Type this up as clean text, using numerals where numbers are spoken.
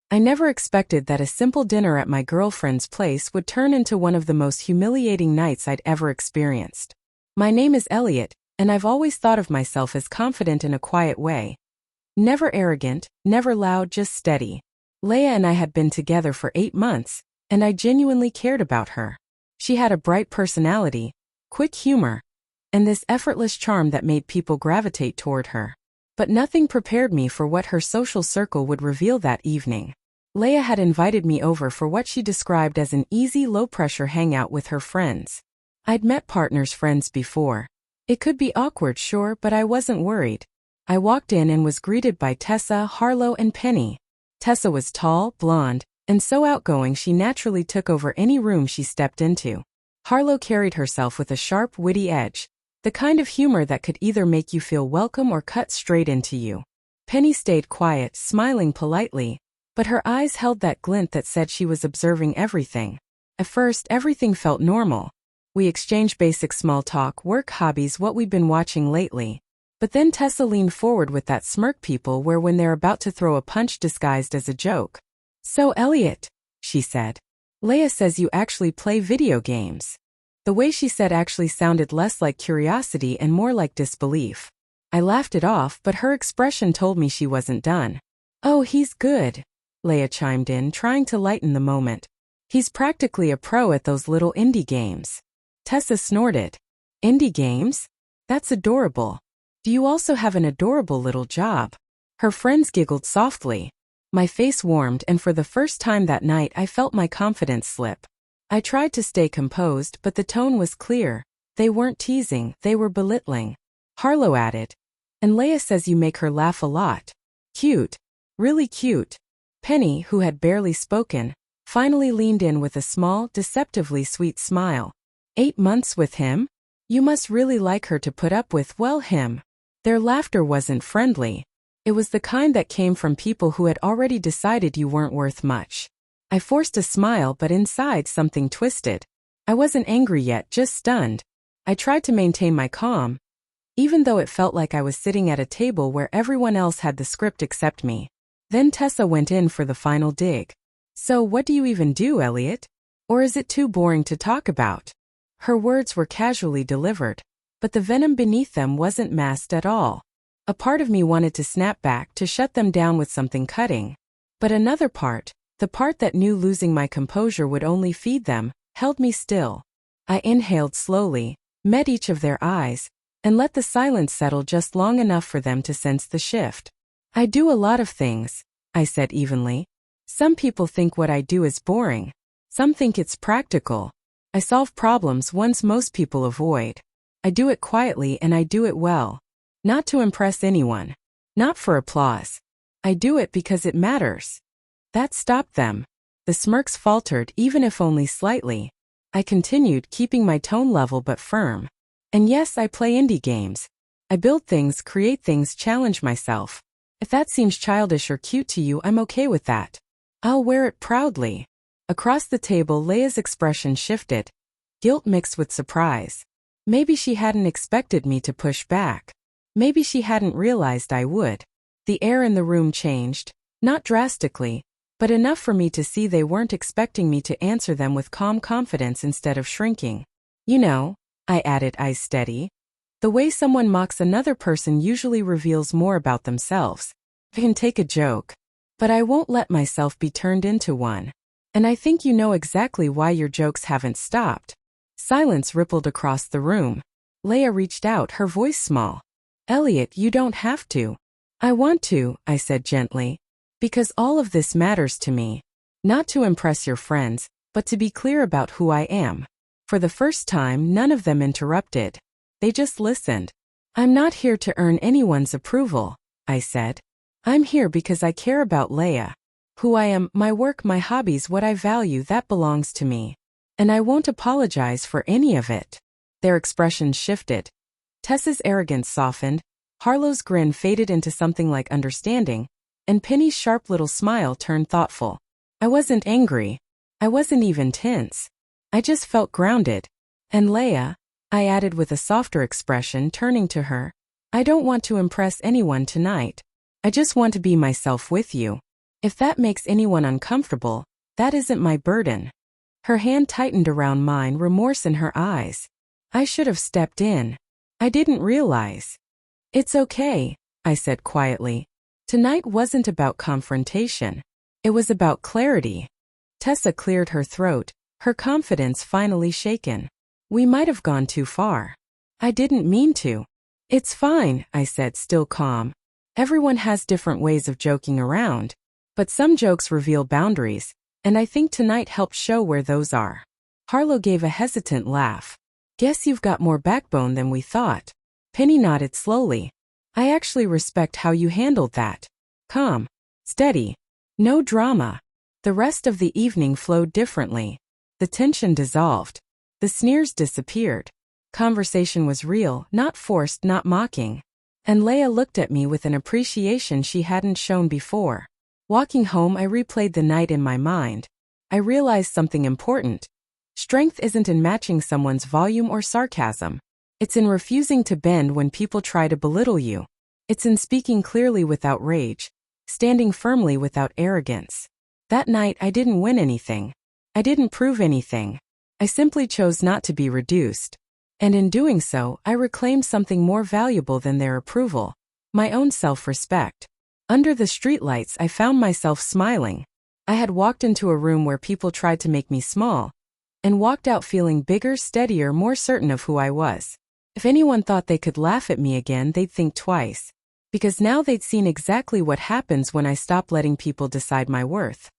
I never expected that a simple dinner at my girlfriend's place would turn into one of the most humiliating nights I'd ever experienced. My name is Elliot, and I've always thought of myself as confident in a quiet way. Never arrogant, never loud, just steady. Leia and I had been together for 8 months, and I genuinely cared about her. She had a bright personality, quick humor, and this effortless charm that made people gravitate toward her. But nothing prepared me for what her social circle would reveal that evening. Leia had invited me over for what she described as an easy, low-pressure hangout with her friends. I'd met partners' friends before. It could be awkward, sure, but I wasn't worried. I walked in and was greeted by Tessa, Harlow, and Penny. Tessa was tall, blonde, and so outgoing she naturally took over any room she stepped into. Harlow carried herself with a sharp, witty edge, the kind of humor that could either make you feel welcome or cut straight into you. Penny stayed quiet, smiling politely, but her eyes held that glint that said she was observing everything. At first, everything felt normal. We exchanged basic small talk, work, hobbies, what we'd been watching lately. But then Tessa leaned forward with that smirk people wear when they're about to throw a punch disguised as a joke. "So Elliot," she said, "Leia says you actually play video games." The way she said actually sounded less like curiosity and more like disbelief. I laughed it off, but her expression told me she wasn't done. "Oh, he's good," Leia chimed in, trying to lighten the moment. "He's practically a pro at those little indie games." Tessa snorted. "Indie games? That's adorable. Do you also have an adorable little job?" Her friends giggled softly. My face warmed, and for the first time that night I felt my confidence slip. I tried to stay composed, but the tone was clear. They weren't teasing, they were belittling. Harlow added, "And Leia says you make her laugh a lot. Cute. Really cute." Penny, who had barely spoken, finally leaned in with a small, deceptively sweet smile. 8 months with him? You must really like her to put up with, well, him." Their laughter wasn't friendly. It was the kind that came from people who had already decided you weren't worth much. I forced a smile, but inside something twisted. I wasn't angry yet, just stunned. I tried to maintain my calm, even though it felt like I was sitting at a table where everyone else had the script except me. Then Tessa went in for the final dig. "So what do you even do, Elliot? Or is it too boring to talk about?" Her words were casually delivered, but the venom beneath them wasn't masked at all. A part of me wanted to snap back, to shut them down with something cutting. But another part, the part that knew losing my composure would only feed them, held me still. I inhaled slowly, met each of their eyes, and let the silence settle just long enough for them to sense the shift. "I do a lot of things," I said evenly. "Some people think what I do is boring. Some think it's practical. I solve problems ones most people avoid. I do it quietly and I do it well. Not to impress anyone. Not for applause. I do it because it matters." That stopped them. The smirks faltered, even if only slightly. I continued, keeping my tone level but firm. "And yes, I play indie games. I build things, create things, challenge myself. If that seems childish or cute to you, I'm okay with that. I'll wear it proudly." Across the table, Leia's expression shifted, guilt mixed with surprise. Maybe she hadn't expected me to push back. Maybe she hadn't realized I would. The air in the room changed, not drastically, but enough for me to see they weren't expecting me to answer them with calm confidence instead of shrinking. "You know," I added, eyes steady, "the way someone mocks another person usually reveals more about themselves. I can take a joke, but I won't let myself be turned into one. And I think you know exactly why your jokes haven't stopped." Silence rippled across the room. Leia reached out, her voice small. "Elliot, you don't have to." "I want to," I said gently, "because all of this matters to me. Not to impress your friends, but to be clear about who I am." For the first time, none of them interrupted. They just listened. "I'm not here to earn anyone's approval," I said. "I'm here because I care about Leia. Who I am, my work, my hobbies, what I value, that belongs to me. And I won't apologize for any of it." Their expressions shifted. Tessa's arrogance softened, Harlow's grin faded into something like understanding, and Penny's sharp little smile turned thoughtful. I wasn't angry. I wasn't even tense. I just felt grounded. "And Leia," I added with a softer expression, turning to her, "I don't want to impress anyone tonight. I just want to be myself with you." If that makes anyone uncomfortable, that isn't my burden. Her hand tightened around mine, remorse in her eyes. I should have stepped in. I didn't realize. It's okay, I said quietly. Tonight wasn't about confrontation. It was about clarity. Tessa cleared her throat, her confidence finally shaken. We might have gone too far. I didn't mean to. It's fine, I said, still calm. Everyone has different ways of joking around, but some jokes reveal boundaries, and I think tonight helped show where those are. Harlow gave a hesitant laugh. Guess you've got more backbone than we thought. Penny nodded slowly. I actually respect how you handled that. Calm. Steady. No drama. The rest of the evening flowed differently. The tension dissolved. The sneers disappeared. Conversation was real, not forced, not mocking. And Leia looked at me with an appreciation she hadn't shown before. Walking home, I replayed the night in my mind. I realized something important. Strength isn't in matching someone's volume or sarcasm. It's in refusing to bend when people try to belittle you. It's in speaking clearly without rage, standing firmly without arrogance. That night, I didn't win anything. I didn't prove anything. I simply chose not to be reduced. And in doing so, I reclaimed something more valuable than their approval. My own self-respect. Under the streetlights, I found myself smiling. I had walked into a room where people tried to make me small, and walked out feeling bigger, steadier, more certain of who I was. If anyone thought they could laugh at me again, they'd think twice. Because now they'd seen exactly what happens when I stop letting people decide my worth.